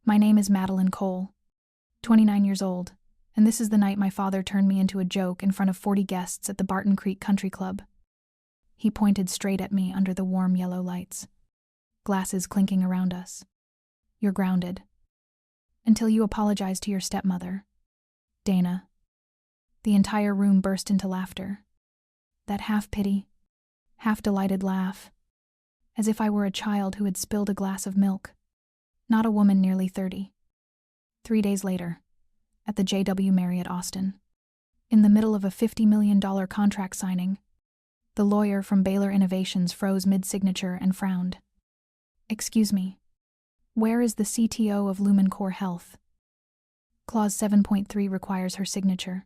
My name is Madeline Cole, 29 years old, and this is the night my father turned me into a joke in front of 40 guests at the Barton Creek Country Club. He pointed straight at me under the warm yellow lights, glasses clinking around us. You're grounded. Until you apologize to your stepmother, Dana. The entire room burst into laughter. That half-pity, half-delighted laugh, as if I were a child who had spilled a glass of milk, not a woman nearly 30. 3 days later, at the JW Marriott Austin, in the middle of a $50 million contract signing, the lawyer from Baylor Innovations froze mid-signature and frowned. Excuse me, where is the CTO of LumenCore Health? Clause 7.3 requires her signature.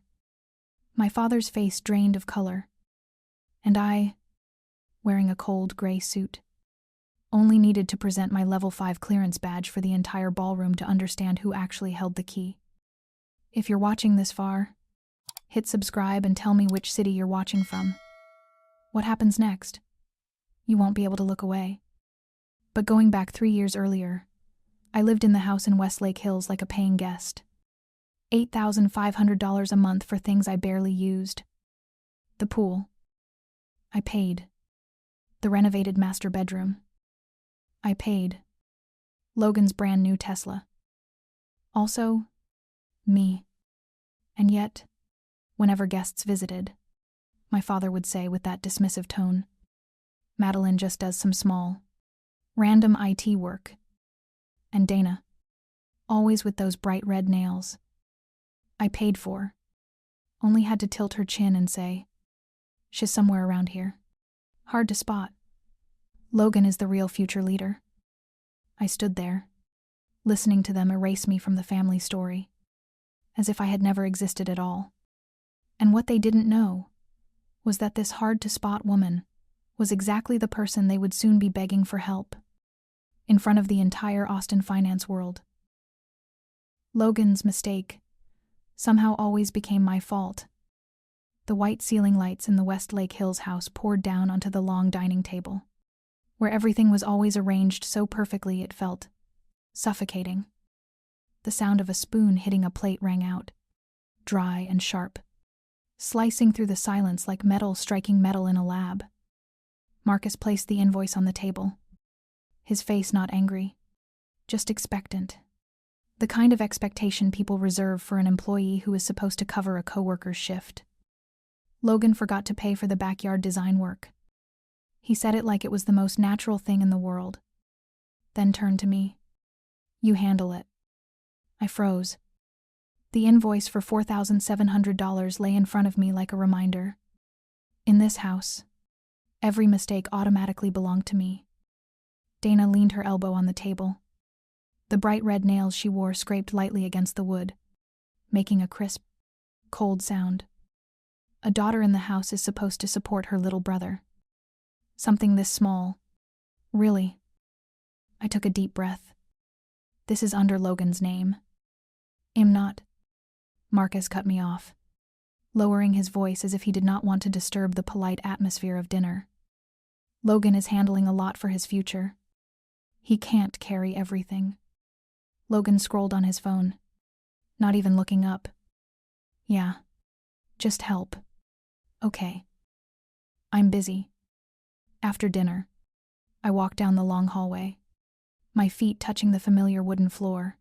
My father's face drained of color, and I, wearing a cold gray suit, only needed to present my level 5 clearance badge for the entire ballroom to understand who actually held the key. If you're watching this far, hit subscribe and tell me which city you're watching from. What happens next? You won't be able to look away. But going back 3 years earlier, I lived in the house in Westlake Hills like a paying guest. $8,500 a month for things I barely used. The pool. I paid. The renovated master bedroom. I paid. Logan's brand new Tesla. Also, me. And yet, whenever guests visited, my father would say with that dismissive tone, Madeline just does some small, random IT work. And Dana, always with those bright red nails, I paid for, only had to tilt her chin and say, she's somewhere around here. Hard to spot. Logan is the real future leader. I stood there, listening to them erase me from the family story, as if I had never existed at all. And what they didn't know was that this hard-to-spot woman was exactly the person they would soon be begging for help, in front of the entire Austin finance world. Logan's mistake somehow always became my fault. The white ceiling lights in the Westlake Hills house poured down onto the long dining table, where everything was always arranged so perfectly it felt suffocating. The sound of a spoon hitting a plate rang out, dry and sharp, slicing through the silence like metal striking metal in a lab. Marcus placed the invoice on the table, his face not angry, just expectant. The kind of expectation people reserve for an employee who is supposed to cover a coworker's shift. Logan forgot to pay for the backyard design work. He said it like it was the most natural thing in the world, then turned to me. You handle it. I froze. The invoice for $4,700 lay in front of me like a reminder. In this house, every mistake automatically belonged to me. Dana leaned her elbow on the table. The bright red nails she wore scraped lightly against the wood, making a crisp, cold sound. A daughter in the house is supposed to support her little brother. Something this small. Really. I took a deep breath. This is under Logan's name. Am not. Marcus cut me off, lowering his voice as if he did not want to disturb the polite atmosphere of dinner. Logan is handling a lot for his future. He can't carry everything. Logan scrolled on his phone, not even looking up. Yeah. Just help. Okay. I'm busy. After dinner, I walked down the long hallway, my feet touching the familiar wooden floor,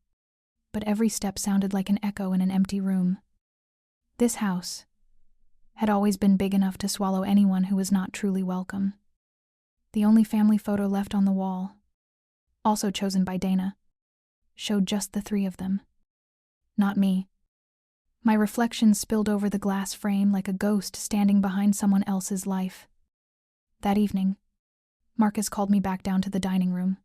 but every step sounded like an echo in an empty room. This house had always been big enough to swallow anyone who was not truly welcome. The only family photo left on the wall, also chosen by Dana, showed just the 3 of them. Not me. My reflection spilled over the glass frame like a ghost standing behind someone else's life. That evening, Marcus called me back down to the dining room.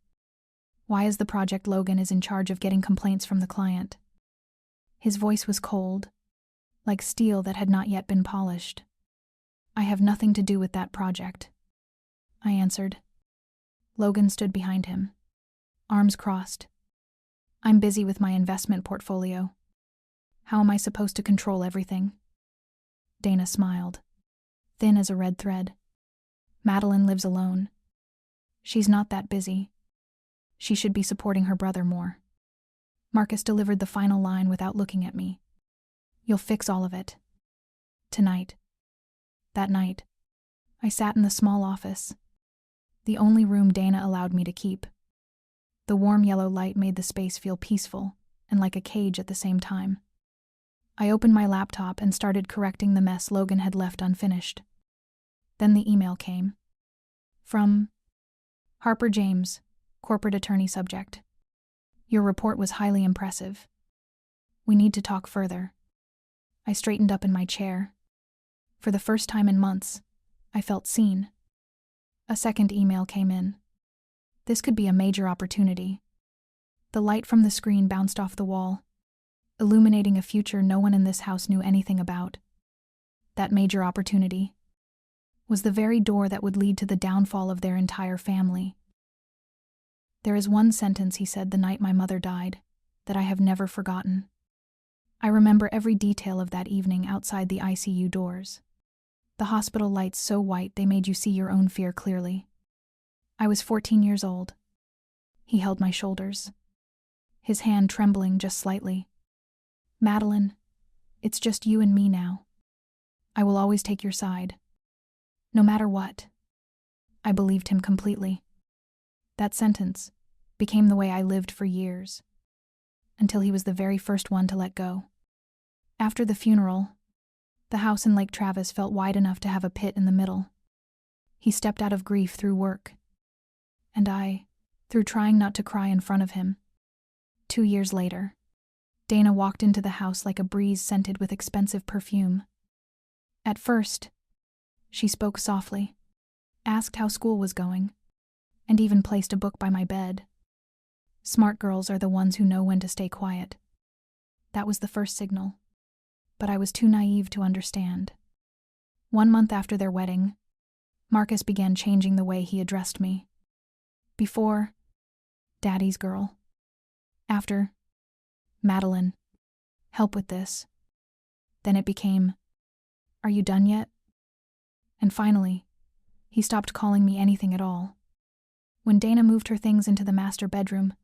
Why is the project Logan is in charge of getting complaints from the client? His voice was cold, like steel that had not yet been polished. I have nothing to do with that project, I answered. Logan stood behind him, arms crossed. I'm busy with my investment portfolio. How am I supposed to control everything? Dana smiled, thin as a red thread. Madeline lives alone. She's not that busy. She should be supporting her brother more. Marcus delivered the final line without looking at me. "You'll fix all of it. Tonight." That night, I sat in the small office, the only room Dana allowed me to keep. The warm yellow light made the space feel peaceful and like a cage at the same time. I opened my laptop and started correcting the mess Logan had left unfinished. Then the email came. From Harper James, corporate attorney subject. "Your report was highly impressive. We need to talk further." I straightened up in my chair. For the first time in months, I felt seen. A second email came in. This could be a major opportunity. The light from the screen bounced off the wall, illuminating a future no one in this house knew anything about. That major opportunity was the very door that would lead to the downfall of their entire family. "There is one sentence," he said the night my mother died, "that I have never forgotten. I remember every detail of that evening outside the ICU doors. The hospital lights so white they made you see your own fear clearly. I was 14 years old." He held my shoulders, his hand trembling just slightly. "Madeline, it's just you and me now. I will always take your side. No matter what." I believed him completely. That sentence became the way I lived for years, until he was the very first one to let go. After the funeral, the house in Lake Travis felt wide enough to have a pit in the middle. He stepped out of grief through work, and I, through trying not to cry in front of him. 2 years later, Dana walked into the house like a breeze scented with expensive perfume. At first, she spoke softly, asked how school was going, and even placed a book by my bed. Smart girls are the ones who know when to stay quiet. That was the first signal, but I was too naive to understand. 1 month after their wedding, Marcus began changing the way he addressed me. Before, "Daddy's girl." After, "Madeline, help with this." Then it became, "Are you done yet?" And finally, he stopped calling me anything at all. When Dana moved her things into the master bedroom,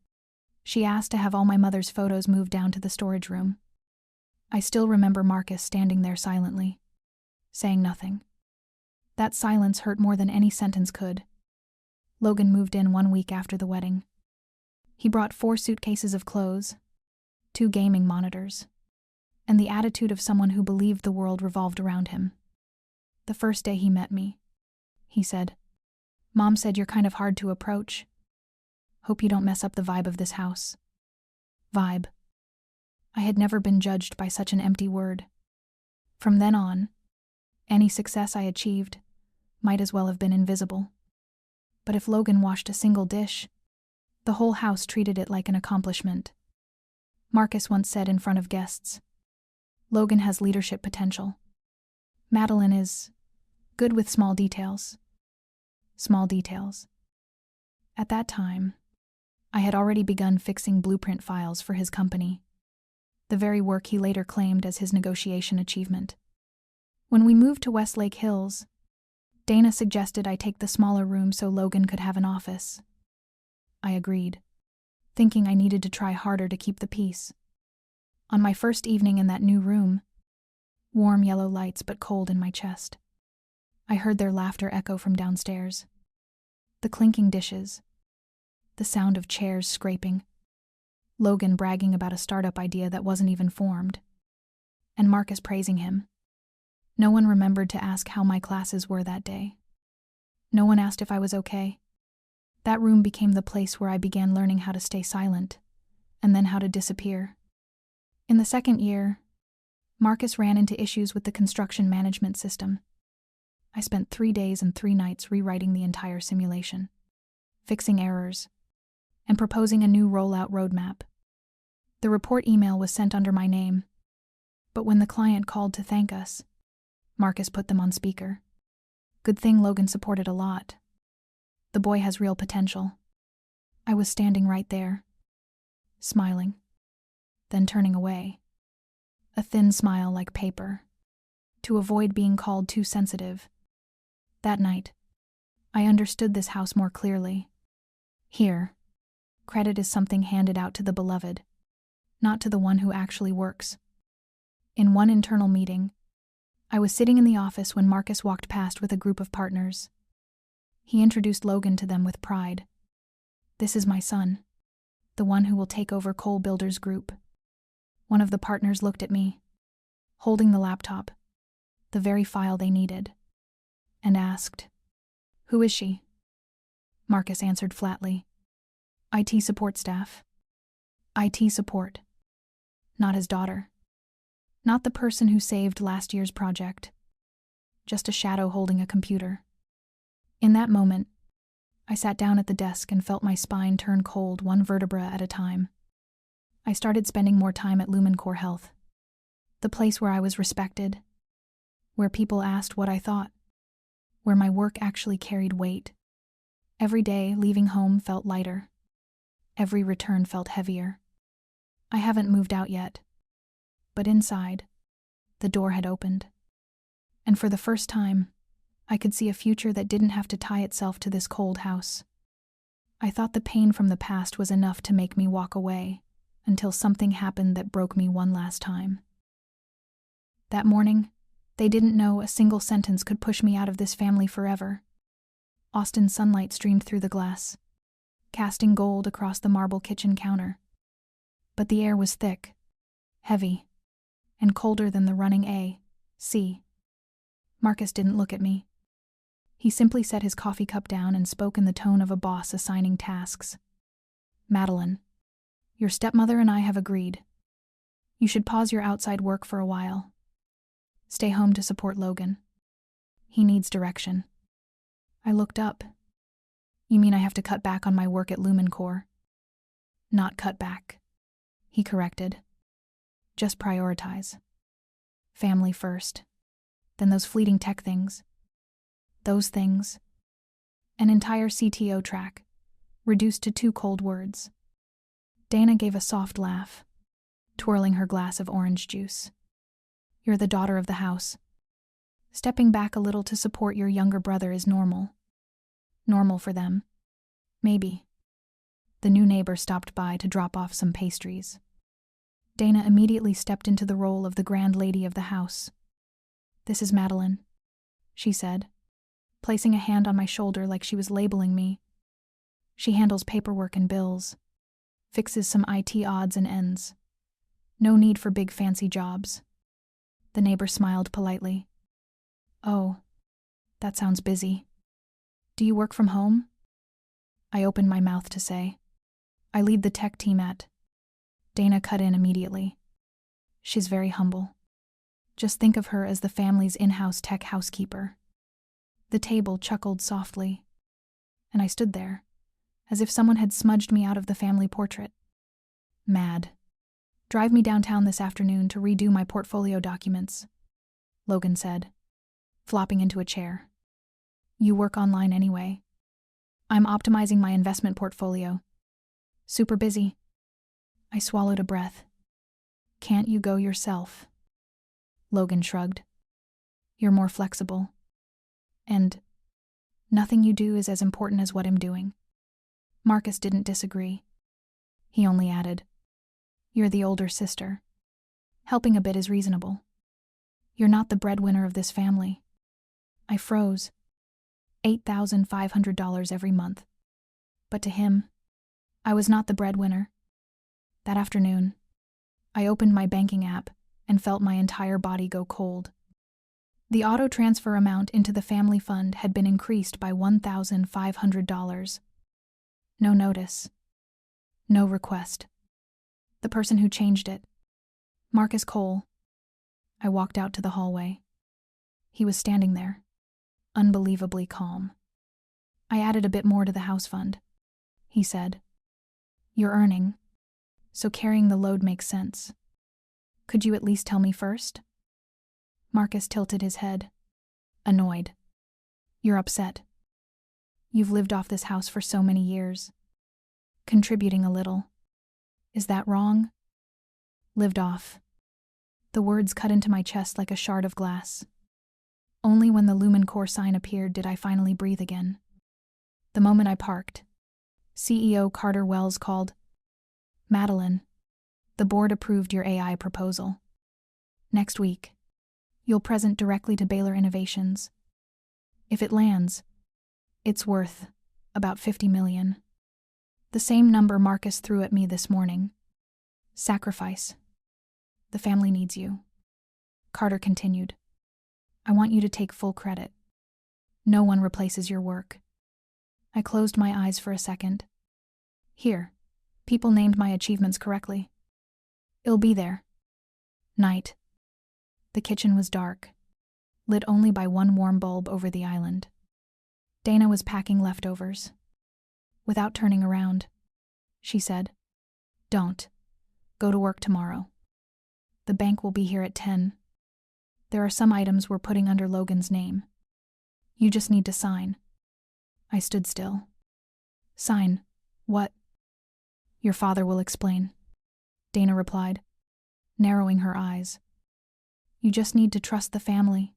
she asked to have all my mother's photos moved down to the storage room. I still remember Marcus standing there silently, saying nothing. That silence hurt more than any sentence could. Logan moved in 1 week after the wedding. He brought 4 suitcases of clothes, 2 gaming monitors, and the attitude of someone who believed the world revolved around him. The first day he met me, he said, "Mom said you're kind of hard to approach. Hope you don't mess up the vibe of this house." Vibe. I had never been judged by such an empty word. From then on, any success I achieved might as well have been invisible. But if Logan washed a single dish, the whole house treated it like an accomplishment. Marcus once said in front of guests, "Logan has leadership potential. Madeline is good with small details." Small details. At that time, I had already begun fixing blueprint files for his company, the very work he later claimed as his negotiation achievement. When we moved to Westlake Hills, Dana suggested I take the smaller room so Logan could have an office. I agreed, thinking I needed to try harder to keep the peace. On my first evening in that new room, warm yellow lights but cold in my chest, I heard their laughter echo from downstairs. The clinking dishes, the sound of chairs scraping, Logan bragging about a startup idea that wasn't even formed, and Marcus praising him. No one remembered to ask how my classes were that day. No one asked if I was okay. That room became the place where I began learning how to stay silent, and then how to disappear. In the second year, Marcus ran into issues with the construction management system. I spent 3 days and 3 nights rewriting the entire simulation, fixing errors, and proposing a new rollout roadmap. The report email was sent under my name, but when the client called to thank us, Marcus put them on speaker. Good thing Logan supported a lot. The boy has real potential. I was standing right there, smiling, then turning away. A thin smile like paper, to avoid being called too sensitive. That night, I understood this house more clearly. Here, credit is something handed out to the beloved, not to the one who actually works. In one internal meeting, I was sitting in the office when Marcus walked past with a group of partners. He introduced Logan to them with pride. "This is my son, the one who will take over Cole Builders Group." One of the partners looked at me, holding the laptop, the very file they needed, and asked, "Who is she?" Marcus answered flatly, "IT support staff." IT support. Not his daughter. Not the person who saved last year's project. Just a shadow holding a computer. In that moment, I sat down at the desk and felt my spine turn cold one vertebra at a time. I started spending more time at LumenCore Health, the place where I was respected, where people asked what I thought, where my work actually carried weight. Every day, leaving home felt lighter. Every return felt heavier. I haven't moved out yet, but inside, the door had opened. And for the first time, I could see a future that didn't have to tie itself to this cold house. I thought the pain from the past was enough to make me walk away, until something happened that broke me one last time. That morning, they didn't know a single sentence could push me out of this family forever. Austin's sunlight streamed through the glass, casting gold across the marble kitchen counter. But the air was thick, heavy, and colder than the running A.C. Marcus didn't look at me. He simply set his coffee cup down and spoke in the tone of a boss assigning tasks. "Madeline, your stepmother and I have agreed. You should pause your outside work for a while. Stay home to support Logan. He needs direction." I looked up. "You mean I have to cut back on my work at LumenCore?" "Not cut back," he corrected. "Just prioritize. Family first. Then those fleeting tech things. Those things." An entire CTO track, reduced to 2 cold words. Dana gave a soft laugh, twirling her glass of orange juice. "You're the daughter of the house. Stepping back a little to support your younger brother is normal. Normal for them. Maybe." The new neighbor stopped by to drop off some pastries. Dana immediately stepped into the role of the grand lady of the house. "This is Madeline," she said, placing a hand on my shoulder like she was labeling me. "She handles paperwork and bills, fixes some IT odds and ends. No need for big fancy jobs." The neighbor smiled politely. "Oh, that sounds busy. Do you work from home?" I opened my mouth to say, "I lead the tech team at..." Dana cut in immediately. "She's very humble. Just think of her as the family's in-house tech housekeeper." The table chuckled softly, and I stood there, as if someone had smudged me out of the family portrait. "Mad. Drive me downtown this afternoon to redo my portfolio documents," Logan said, flopping into a chair. "You work online anyway." "I'm optimizing my investment portfolio. Super busy." I swallowed a breath. "Can't you go yourself?" Logan shrugged. "You're more flexible. And nothing you do is as important as what I'm doing." Marcus didn't disagree. He only added, "You're the older sister. Helping a bit is reasonable. You're not the breadwinner of this family." I froze. $8,500 every month. But to him, I was not the breadwinner. That afternoon, I opened my banking app and felt my entire body go cold. The auto transfer amount into the family fund had been increased by $1,500. No notice. No request. The person who changed it, Marcus Cole. I walked out to the hallway. He was standing there, unbelievably calm. "I added a bit more to the house fund," he said. "You're earning, so carrying the load makes sense. Could you at least tell me first?" Marcus tilted his head, annoyed. "You're upset. You've lived off this house for so many years. Contributing a little. Is that wrong?" Lived off. The words cut into my chest like a shard of glass. Only when the LumenCore sign appeared did I finally breathe again. The moment I parked, CEO Carter Wells called, "Madeline, The board approved your AI proposal. Next week, you'll present directly to Baylor Innovations. If it lands, it's worth about $50 million. The same number Marcus threw at me this morning. Sacrifice. The family needs you. Carter continued. I want you to take full credit. No one replaces your work. I closed my eyes for a second. Here, people named my achievements correctly. It'll be there. Night. The kitchen was dark, lit only by one warm bulb over the island. Dana was packing leftovers. Without turning around, she said, Don't. Go to work tomorrow. The bank will be here at 10. There are some items we're putting under Logan's name. You just need to sign. I stood still. Sign? What? Your father will explain, Dana replied, narrowing her eyes. You just need to trust the family.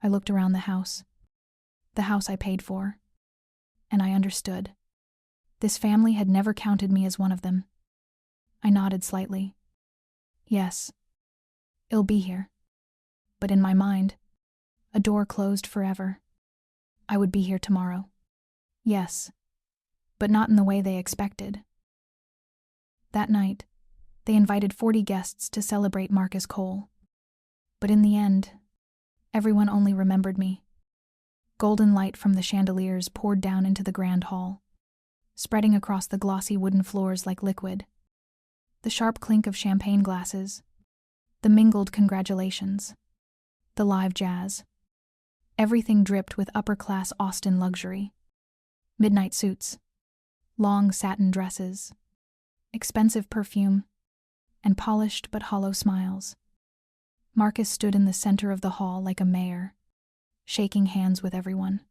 I looked around the house I paid for, and I understood. This family had never counted me as one of them. I nodded slightly. Yes, it'll be here. But in my mind, a door closed forever. I would be here tomorrow. Yes, but not in the way they expected. That night, they invited 40 guests to celebrate Marcus Cole. But in the end, everyone only remembered me. Golden light from the chandeliers poured down into the grand hall, spreading across the glossy wooden floors like liquid. The sharp clink of champagne glasses, the mingled congratulations, the live jazz. Everything dripped with upper-class Austin luxury. Midnight suits, long satin dresses, expensive perfume, and polished but hollow smiles. Marcus stood in the center of the hall like a mayor, shaking hands with everyone.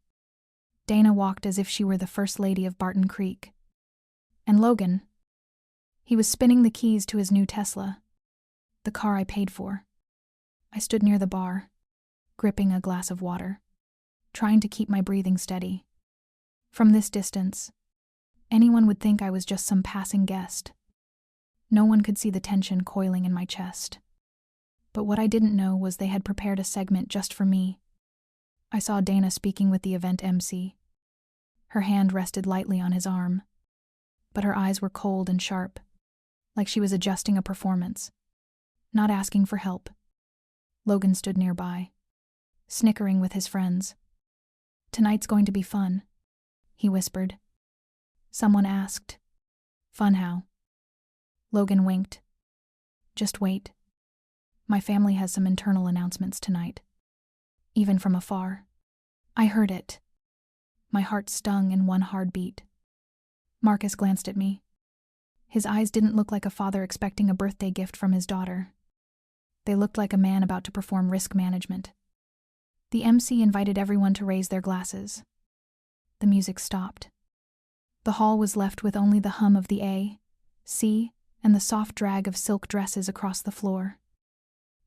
Dana walked as if she were the first lady of Barton Creek. And Logan, he was spinning the keys to his new Tesla, the car I paid for. I stood near the bar, gripping a glass of water, trying to keep my breathing steady. From this distance, anyone would think I was just some passing guest. No one could see the tension coiling in my chest. But what I didn't know was they had prepared a segment just for me. I saw Dana speaking with the event MC. Her hand rested lightly on his arm, but her eyes were cold and sharp, like she was adjusting a performance, not asking for help. Logan stood nearby, snickering with his friends. Tonight's going to be fun, he whispered. Someone asked, Fun how? Logan winked. Just wait. My family has some internal announcements tonight. Even from afar. I heard it. My heart stung in one hard beat. Marcus glanced at me. His eyes didn't look like a father expecting a birthday gift from his daughter. They looked like a man about to perform risk management. The MC invited everyone to raise their glasses. The music stopped. The hall was left with only the hum of the A, C, and the soft drag of silk dresses across the floor.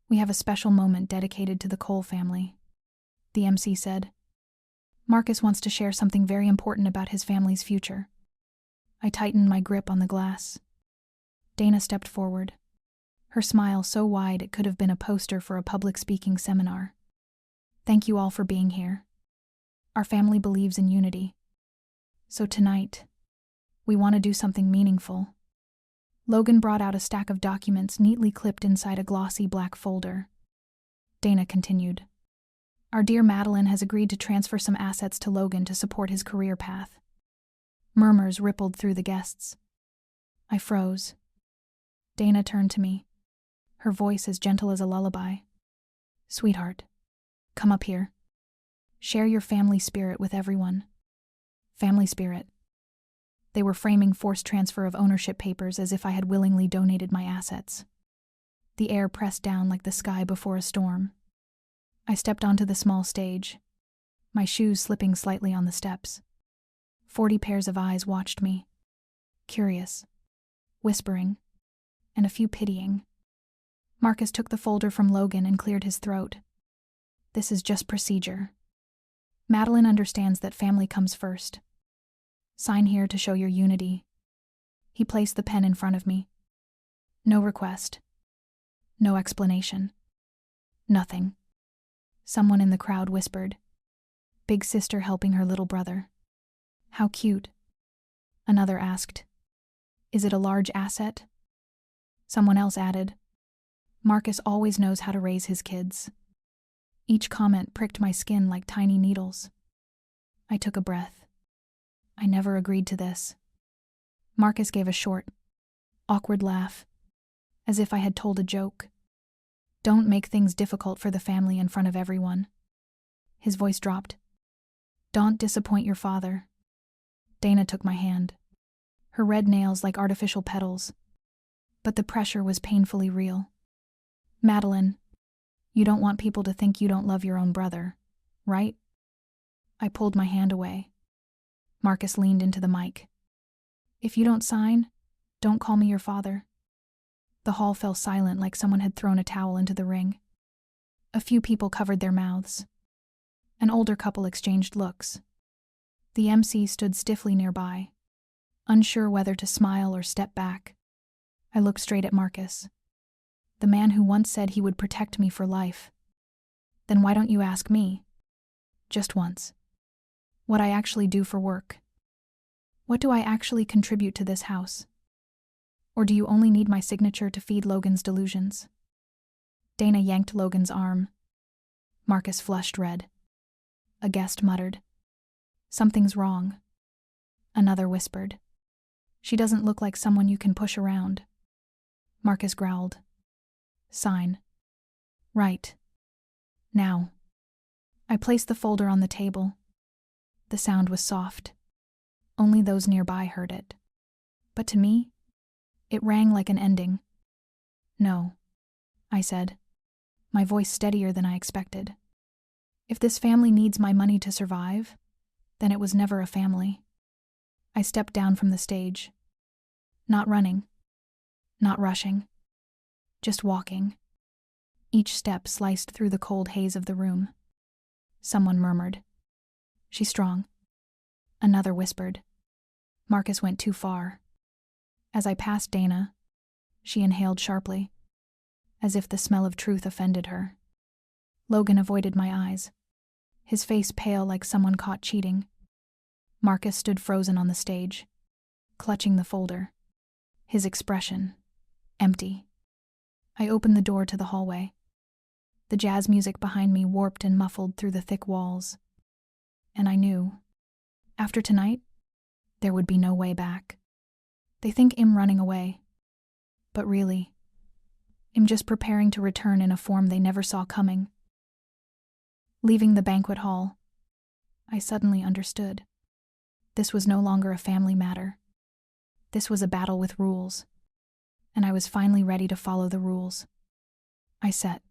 We have a special moment dedicated to the Cole family, the MC said. Marcus wants to share something very important about his family's future. I tightened my grip on the glass. Dana stepped forward, her smile so wide it could have been a poster for a public speaking seminar. Thank you all for being here. Our family believes in unity. So tonight, we want to do something meaningful. Logan brought out a stack of documents neatly clipped inside a glossy black folder. Dana continued. Our dear Madeline has agreed to transfer some assets to Logan to support his career path. Murmurs rippled through the guests. I froze. Dana turned to me, her voice as gentle as a lullaby. Sweetheart, come up here. Share your family spirit with everyone. Family spirit. They were framing forced transfer of ownership papers as if I had willingly donated my assets. The air pressed down like the sky before a storm. I stepped onto the small stage, my shoes slipping slightly on the steps. 40 pairs of eyes watched me, curious, whispering, and a few pitying. Marcus took the folder from Logan and cleared his throat. This is just procedure. Madeline understands that family comes first. Sign here to show your unity. He placed the pen in front of me. No request. No explanation. Nothing. Someone in the crowd whispered, "Big sister helping her little brother. How cute." Another asked, "Is it a large asset?" Someone else added, "Marcus always knows how to raise his kids." Each comment pricked my skin like tiny needles. I took a breath. I never agreed to this. Marcus gave a short, awkward laugh, as if I had told a joke. "Don't make things difficult for the family in front of everyone." His voice dropped. "Don't disappoint your father." Dana took my hand, her red nails like artificial petals, but the pressure was painfully real. "Madeline, you don't want people to think you don't love your own brother, right?" I pulled my hand away. Marcus leaned into the mic. "If you don't sign, don't call me your father." The hall fell silent like someone had thrown a towel into the ring. A few people covered their mouths. An older couple exchanged looks. The MC stood stiffly nearby, unsure whether to smile or step back. I looked straight at Marcus, the man who once said he would protect me for life. "Then why don't you ask me, just once, what I actually do for work? What do I actually contribute to this house? Or do you only need my signature to feed Logan's delusions?" Dana yanked Logan's arm. Marcus flushed red. A guest muttered, "Something's wrong." Another whispered, "She doesn't look like someone you can push around." Marcus growled, "Sign." "Right. Now." I placed the folder on the table. The sound was soft. Only those nearby heard it. But to me, it rang like an ending. "No," I said, my voice steadier than I expected. "If this family needs my money to survive, then it was never a family." I stepped down from the stage. Not running. Not rushing. Just walking. Each step sliced through the cold haze of the room. Someone murmured, "She's strong." Another whispered, "Marcus went too far." As I passed Dana, she inhaled sharply, as if the smell of truth offended her. Logan avoided my eyes, his face pale like someone caught cheating. Marcus stood frozen on the stage, clutching the folder, his expression empty. I opened the door to the hallway. The jazz music behind me warped and muffled through the thick walls. And I knew, after tonight, there would be no way back. They think I'm running away. But really, I'm just preparing to return in a form they never saw coming. Leaving the banquet hall, I suddenly understood. This was no longer a family matter. This was a battle with rules, and I was finally ready to follow the rules. I sat.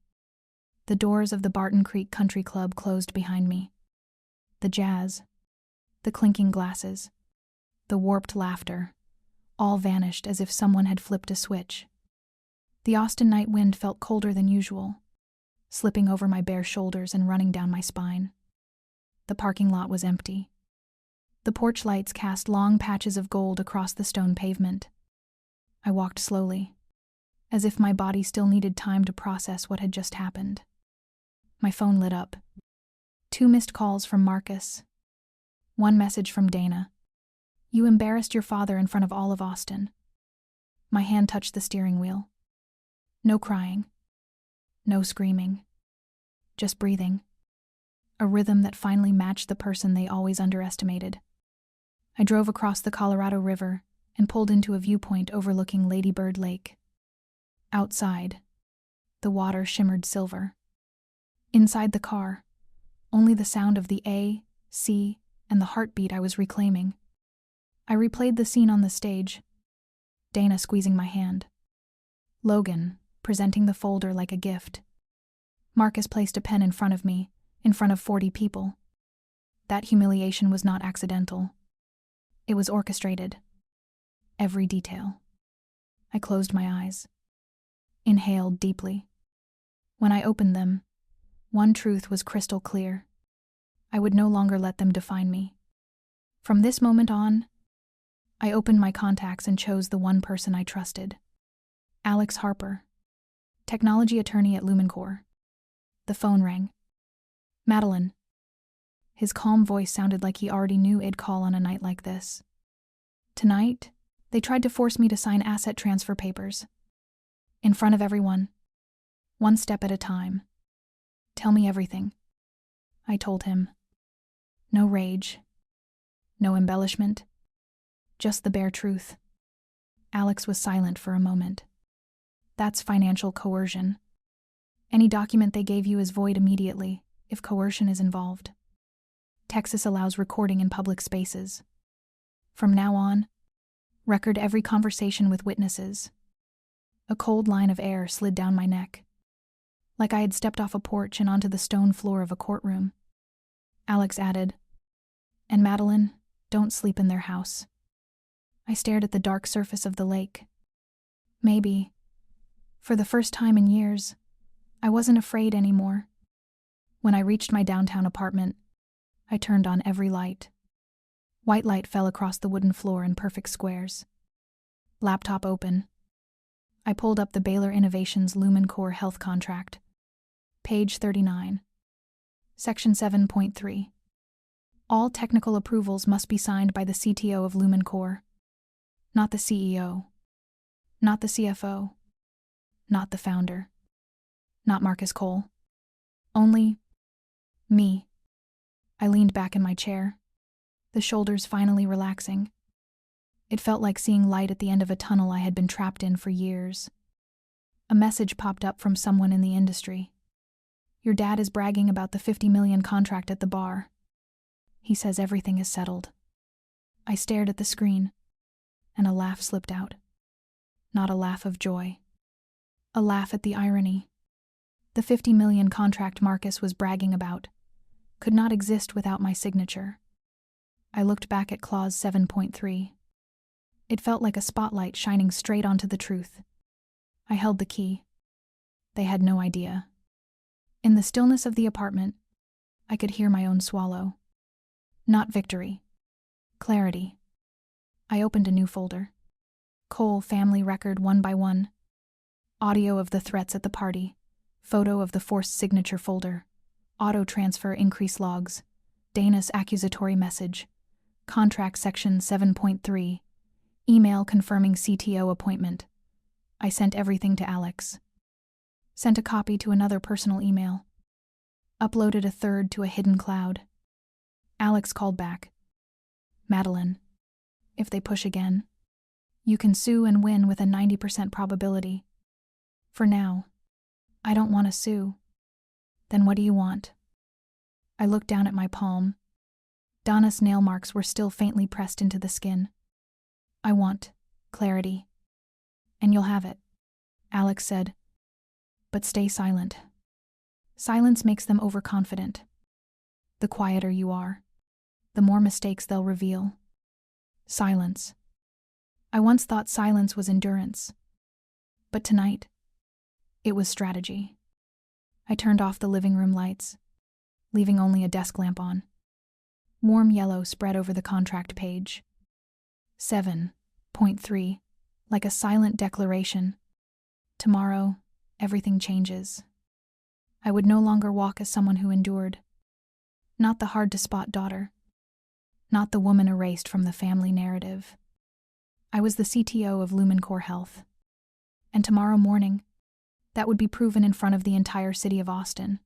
The doors of the Barton Creek Country Club closed behind me. The jazz, the clinking glasses, the warped laughter, all vanished as if someone had flipped a switch. The Austin night wind felt colder than usual, slipping over my bare shoulders and running down my spine. The parking lot was empty. The porch lights cast long patches of gold across the stone pavement. I walked slowly, as if my body still needed time to process what had just happened. My phone lit up. 2 missed calls from Marcus. 1 message from Dana. "You embarrassed your father in front of all of Austin." My hand touched the steering wheel. No crying. No screaming. Just breathing. A rhythm that finally matched the person they always underestimated. I drove across the Colorado River and pulled into a viewpoint overlooking Lady Bird Lake. Outside, the water shimmered silver. Inside the car, only the sound of the A, C, and the heartbeat I was reclaiming. I replayed the scene on the stage, Dana squeezing my hand, Logan presenting the folder like a gift. Marcus placed a pen in front of me, in front of 40 people. That humiliation was not accidental. It was orchestrated. Every detail. I closed my eyes, inhaled deeply. When I opened them, one truth was crystal clear. I would no longer let them define me. From this moment on, I opened my contacts and chose the one person I trusted. Alex Harper, technology attorney at LumenCore. The phone rang. Madeline. His calm voice sounded like he already knew I'd call on a night like this. Tonight, they tried to force me to sign asset transfer papers. In front of everyone. One step at a time. Tell me everything. I told him. No rage. No embellishment. Just the bare truth. Alex was silent for a moment. That's financial coercion. Any document they gave you is void immediately, if coercion is involved. Texas allows recording in public spaces. From now on, record every conversation with witnesses. A cold line of air slid down my neck, like I had stepped off a porch and onto the stone floor of a courtroom. Alex added, "And Madeline, don't sleep in their house." I stared at the dark surface of the lake. Maybe, for the first time in years, I wasn't afraid anymore. When I reached my downtown apartment, I turned on every light. White light fell across the wooden floor in perfect squares. Laptop open. I pulled up the Baylor Innovations LumenCore Health contract. Page 39. Section 7.3. All technical approvals must be signed by the CTO of LumenCore. Not the CEO. Not the CFO. Not the founder. Not Marcus Cole. Only me. I leaned back in my chair, the shoulders finally relaxing. It felt like seeing light at the end of a tunnel I had been trapped in for years. A message popped up from someone in the industry. Your dad is bragging about the $50 million contract at the bar. He says everything is settled. I stared at the screen, and a laugh slipped out. Not a laugh of joy. A laugh at the irony. The $50 million contract Marcus was bragging about could not exist without my signature. I looked back at Clause 7.3. It felt like a spotlight shining straight onto the truth. I held the key. They had no idea. In the stillness of the apartment, I could hear my own swallow. Not victory. Clarity. I opened a new folder. Cole family record 1 by 1. Audio of the threats at the party. Photo of the forced signature folder. Auto transfer increase logs. Dana's accusatory message. Contract section 7.3. Email confirming CTO appointment. I sent everything to Alex. Sent a copy to another personal email. Uploaded a third to a hidden cloud. Alex called back. Madeline, if they push again, you can sue and win with a 90% probability. For now, I don't want to sue. Then what do you want? I looked down at my palm. Donna's nail marks were still faintly pressed into the skin. I want clarity. And you'll have it, Alex said. But stay silent. Silence makes them overconfident. The quieter you are, the more mistakes they'll reveal. Silence. I once thought silence was endurance. But tonight, it was strategy. I turned off the living room lights, leaving only a desk lamp on. Warm yellow spread over the contract page. 7.3, like a silent declaration. Tomorrow, everything changes. I would no longer walk as someone who endured. Not the hard-to-spot daughter. Not the woman erased from the family narrative. I was the CTO of LumenCore Health. And tomorrow morning, that would be proven in front of the entire city of Austin.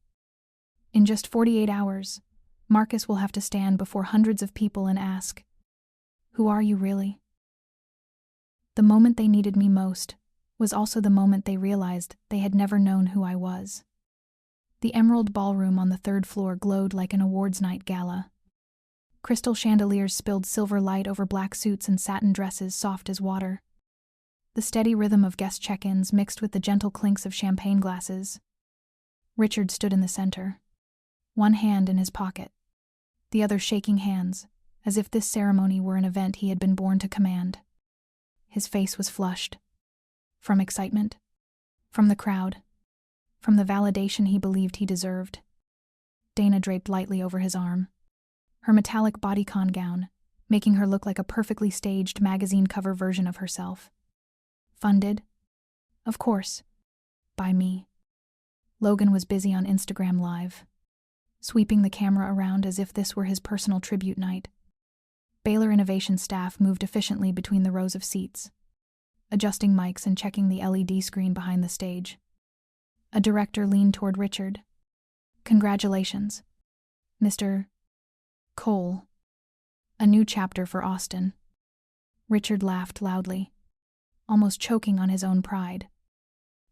In just 48 hours, Marcus will have to stand before hundreds of people and ask, "Who are you really?" The moment they needed me most was also the moment they realized they had never known who I was. The emerald ballroom on the 3rd floor glowed like an awards night gala. Crystal chandeliers spilled silver light over black suits and satin dresses soft as water. The steady rhythm of guest check-ins mixed with the gentle clinks of champagne glasses. Richard stood in the center, one hand in his pocket, the other shaking hands, as if this ceremony were an event he had been born to command. His face was flushed. From excitement, from the crowd, from the validation he believed he deserved. Dana draped lightly over his arm, her metallic bodycon gown making her look like a perfectly staged magazine cover version of herself. Funded, Of course. By me. Logan was busy on Instagram Live, sweeping the camera around as if this were his personal tribute night. Baylor Innovation staff moved efficiently between the rows of seats, adjusting mics and checking the LED screen behind the stage. A director leaned toward Richard. Congratulations, Mr. Cole. A new chapter for Austin. Richard laughed loudly, almost choking on his own pride.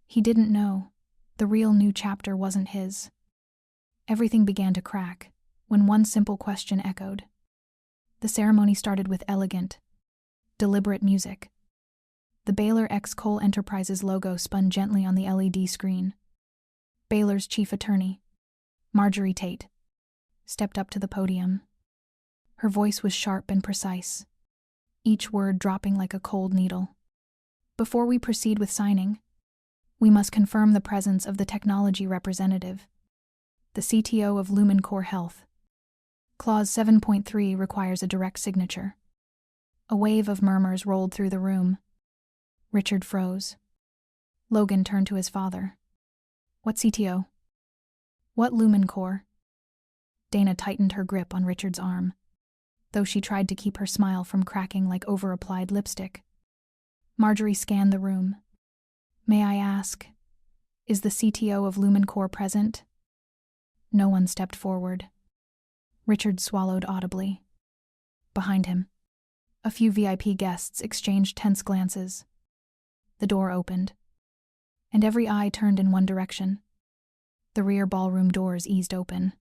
He didn't know. The real new chapter wasn't his. Everything began to crack when one simple question echoed. The ceremony started with elegant, deliberate music. The Baylor x Cole Enterprises logo spun gently on the LED screen. Baylor's chief attorney, Marjorie Tate, stepped up to the podium. Her voice was sharp and precise, each word dropping like a cold needle. Before we proceed with signing, we must confirm the presence of the technology representative, the CTO of LumenCore Health. Clause 7.3 requires a direct signature. A wave of murmurs rolled through the room. Richard froze. Logan turned to his father. What CTO? What LumenCore? Dana tightened her grip on Richard's arm, though she tried to keep her smile from cracking like over-applied lipstick. Marjorie scanned the room. May I ask, is the CTO of LumenCore present? No one stepped forward. Richard swallowed audibly. Behind him, a few VIP guests exchanged tense glances. The door opened, and every eye turned in one direction. The rear ballroom doors eased open.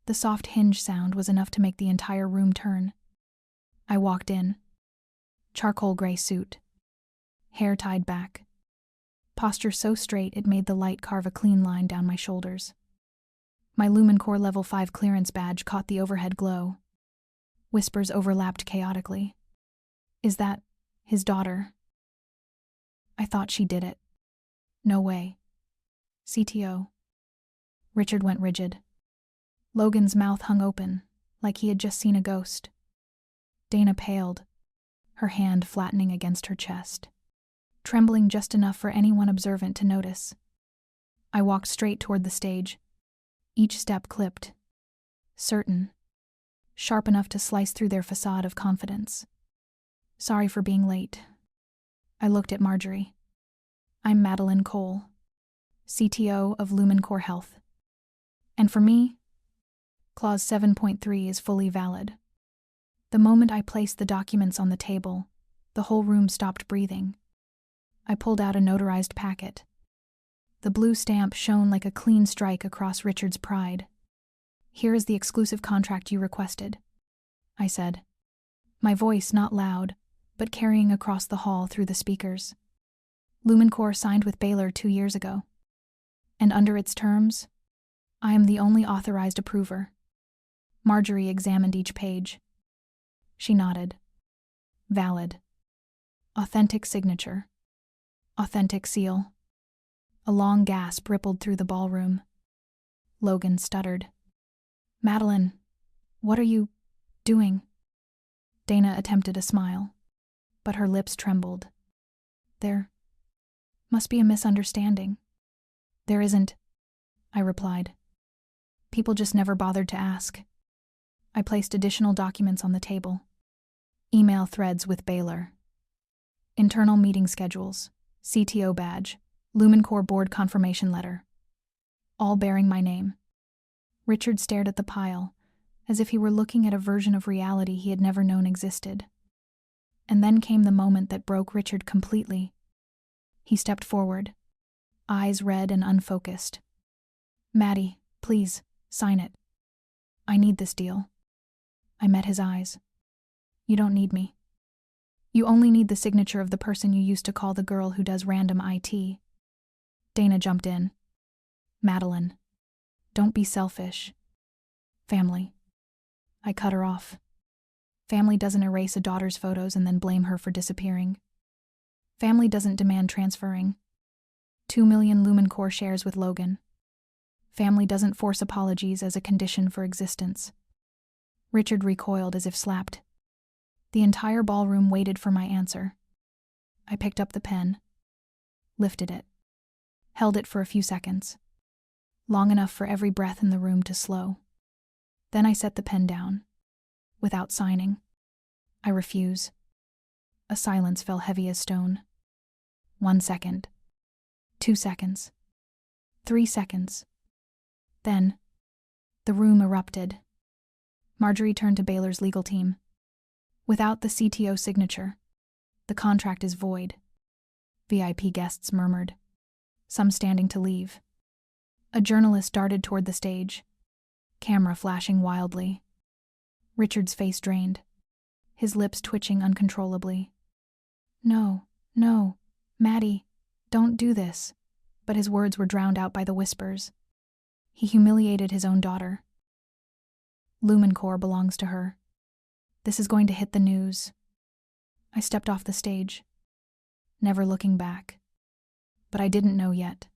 The soft hinge sound was enough to make the entire room turn. I walked in. Charcoal gray suit, hair tied back, posture so straight it made the light carve a clean line down my shoulders. My LumenCore Level 5 clearance badge caught the overhead glow. Whispers overlapped chaotically. Is that his daughter? I thought she did it. No way. CTO. Richard went rigid. Logan's mouth hung open, like he had just seen a ghost. Dana paled, her hand flattening against her chest, trembling just enough for anyone observant to notice. I walked straight toward the stage, each step clipped, certain, sharp enough to slice through their facade of confidence. Sorry for being late. I looked at Marjorie. I'm Madeline Cole, CTO of LumenCore Health. And for me, Clause 7.3 is fully valid. The moment I placed the documents on the table, the whole room stopped breathing. I pulled out a notarized packet. The blue stamp shone like a clean strike across Richard's pride. Here is the exclusive contract you requested, I said, my voice not loud, but carrying across the hall through the speakers. LumenCore signed with Baylor 2 years ago. And under its terms, I am the only authorized approver. Marjorie examined each page. She nodded. Valid. Authentic signature. Authentic seal. A long gasp rippled through the ballroom. Logan stuttered. Madeline, what are you doing? Dana attempted a smile, but her lips trembled. There must be a misunderstanding. There isn't, I replied. People just never bothered to ask. I placed additional documents on the table. Email threads with Baylor. Internal meeting schedules, CTO badge, LumenCore board confirmation letter. All bearing my name. Richard stared at the pile, as if he were looking at a version of reality he had never known existed. And then came the moment that broke Richard completely. He stepped forward, eyes red and unfocused. Maddie, please, sign it. I need this deal. I met his eyes. You don't need me. You only need the signature of the person you used to call the girl who does random IT. Dana jumped in. Madeline, don't be selfish. Family. I cut her off. Family doesn't erase a daughter's photos and then blame her for disappearing. Family doesn't demand transferring. 2 million LumenCore shares with Logan. Family doesn't force apologies as a condition for existence. Richard recoiled as if slapped. The entire ballroom waited for my answer. I picked up the pen. lifted it, held it for a few seconds, long enough for every breath in the room to slow. Then I set the pen down, without signing. I refuse. A silence fell heavy as stone. 1 second. 2 seconds. 3 seconds. Then, the room erupted. Marjorie turned to Baylor's legal team. Without the CTO signature, the contract is void. VIP guests murmured, some standing to leave. A journalist darted toward the stage, camera flashing wildly. Richard's face drained, his lips twitching uncontrollably. No, Maddie, don't do this. But his words were drowned out by the whispers. He humiliated his own daughter. LumenCore belongs to her. This is going to hit the news. I stepped off the stage, never looking back. But I didn't know yet.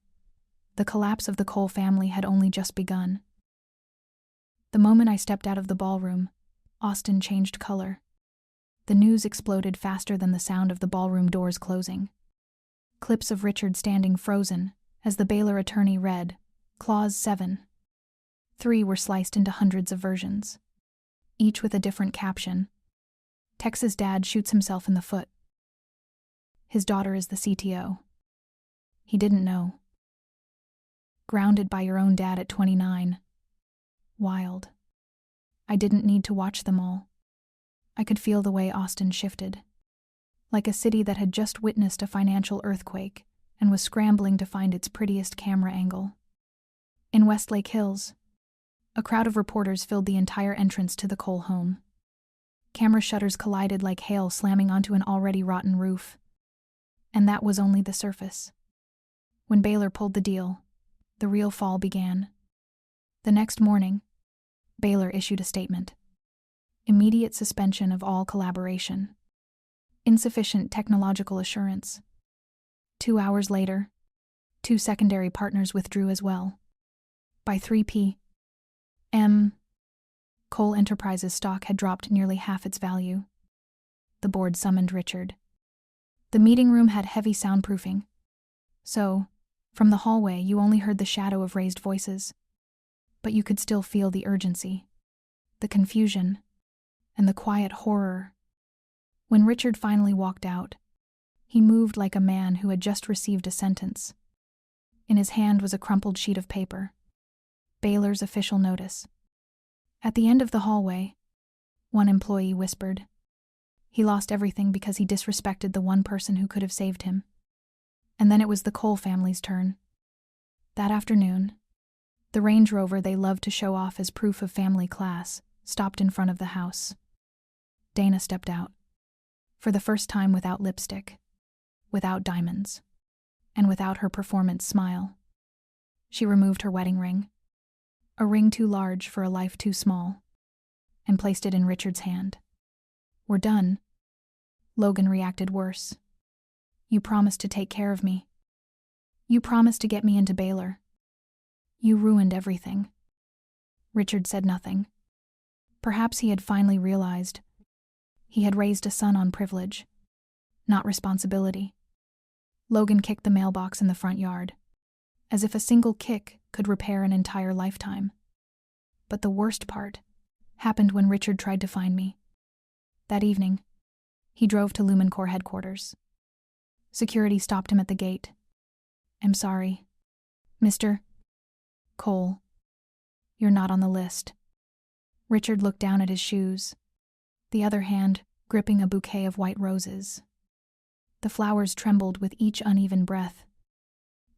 The collapse of the Cole family had only just begun. The moment I stepped out of the ballroom, Austin changed color. The news exploded faster than the sound of the ballroom doors closing. Clips of Richard standing frozen as the Baylor attorney read, Clause 7. 3 were sliced into hundreds of versions, each with a different caption. Texas dad shoots himself in the foot. His daughter is the CTO. He didn't know. Grounded by your own dad at 29. Wild. I didn't need to watch them all. I could feel the way Austin shifted, like a city that had just witnessed a financial earthquake and was scrambling to find its prettiest camera angle. In Westlake Hills, a crowd of reporters filled the entire entrance to the Cole home. Camera shutters collided like hail slamming onto an already rotten roof. And that was only the surface. When Baylor pulled the deal, the real fall began. The next morning, Baylor issued a statement. Immediate suspension of all collaboration. Insufficient technological assurance. 2 hours later, 2 secondary partners withdrew as well. By 3 p.m., Cole Enterprises stock had dropped nearly half its value. The board summoned Richard. The meeting room had heavy soundproofing, so, from the hallway you only heard the shadow of raised voices. But you could still feel the urgency, the confusion, and the quiet horror. When Richard finally walked out, he moved like a man who had just received a sentence. In his hand was a crumpled sheet of paper. Baylor's official notice. At the end of the hallway, one employee whispered. He lost everything because he disrespected the one person who could have saved him. And then it was the Cole family's turn. That afternoon, the Range Rover they loved to show off as proof of family class stopped in front of the house. Dana stepped out, for the first time without lipstick, without diamonds, and without her performance smile. She removed her wedding ring, a ring too large for a life too small, and placed it in Richard's hand. We're done. Logan reacted worse. You promised to take care of me. You promised to get me into Baylor. You ruined everything. Richard said nothing. Perhaps he had finally realized he had raised a son on privilege, not responsibility. Logan kicked the mailbox in the front yard, as if a single kick could repair an entire lifetime. But the worst part happened when Richard tried to find me. That evening, he drove to LumenCore headquarters. Security stopped him at the gate. I'm sorry, Mr. Cole. You're not on the list. Richard looked down at his shoes, the other hand gripping a bouquet of white roses. The flowers trembled with each uneven breath.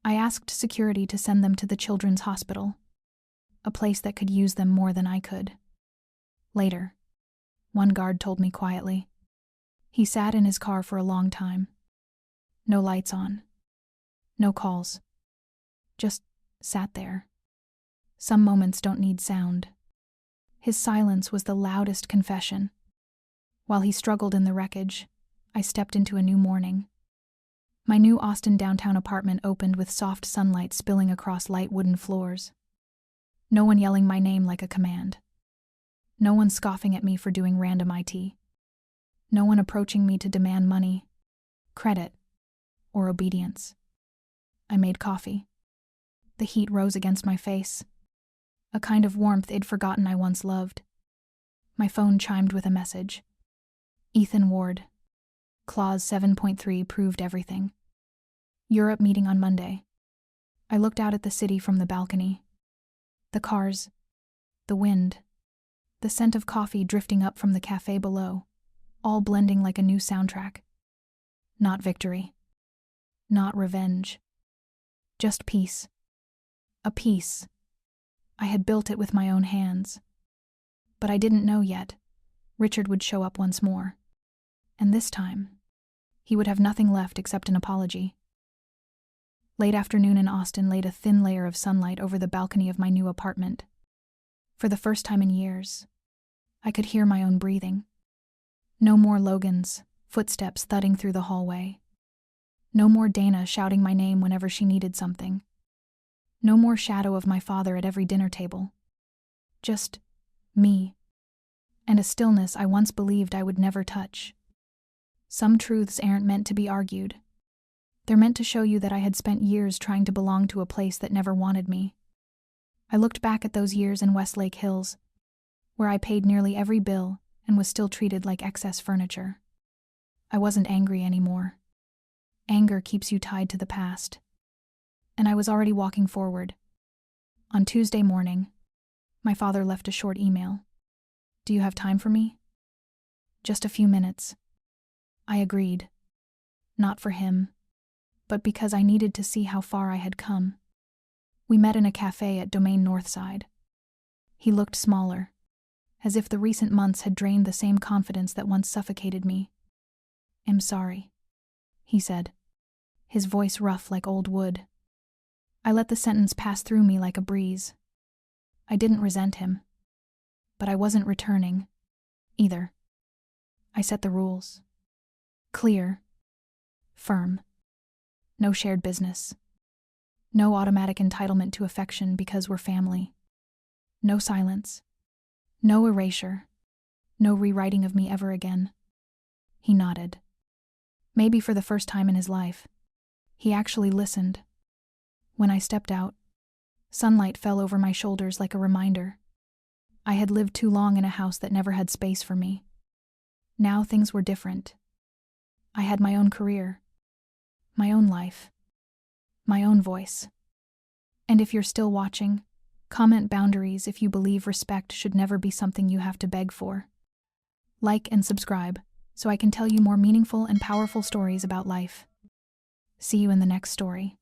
I asked security to send them to the children's hospital, a place that could use them more than I could. Later, one guard told me quietly. He sat in his car for a long time. No lights on. No calls. Just sat there. Some moments don't need sound. His silence was the loudest confession. While he struggled in the wreckage, I stepped into a new morning. My new Austin downtown apartment opened with soft sunlight spilling across light wooden floors. No one yelling my name like a command. No one scoffing at me for doing random IT. No one approaching me to demand money, credit, or obedience. I made coffee. The heat rose against my face, a kind of warmth I'd forgotten I once loved. My phone chimed with a message. Ethan Ward. Clause 7.3 proved everything. Europe meeting on Monday. I looked out at the city from the balcony. The cars, the wind, the scent of coffee drifting up from the cafe below, all blending like a new soundtrack. Not victory. Not revenge. Just peace. A peace. I had built it with my own hands. But I didn't know yet. Richard would show up once more. And this time, he would have nothing left except an apology. Late afternoon in Austin laid a thin layer of sunlight over the balcony of my new apartment. For the first time in years, I could hear my own breathing. No more Logan's footsteps thudding through the hallway. No more Dana shouting my name whenever she needed something. No more shadow of my father at every dinner table. Just me, and a stillness I once believed I would never touch. Some truths aren't meant to be argued. They're meant to show you that I had spent years trying to belong to a place that never wanted me. I looked back at those years in Westlake Hills, where I paid nearly every bill and was still treated like excess furniture. I wasn't angry anymore. Anger keeps you tied to the past. And I was already walking forward. On Tuesday morning, my father left a short email. Do you have time for me? Just a few minutes. I agreed. Not for him, but because I needed to see how far I had come. We met in a cafe at Domain Northside. He looked smaller, as if the recent months had drained the same confidence that once suffocated me. I'm sorry, he said, his voice rough like old wood. I let the sentence pass through me like a breeze. I didn't resent him, but I wasn't returning, either. I set the rules. Clear. Firm. No shared business. No automatic entitlement to affection because we're family. No silence. No erasure. No rewriting of me ever again. He nodded. Maybe for the first time in his life. He actually listened. When I stepped out, sunlight fell over my shoulders like a reminder. I had lived too long in a house that never had space for me. Now things were different. I had my own career, my own life, my own voice. And if you're still watching, comment boundaries if you believe respect should never be something you have to beg for. Like and subscribe so I can tell you more meaningful and powerful stories about life. See you in the next story.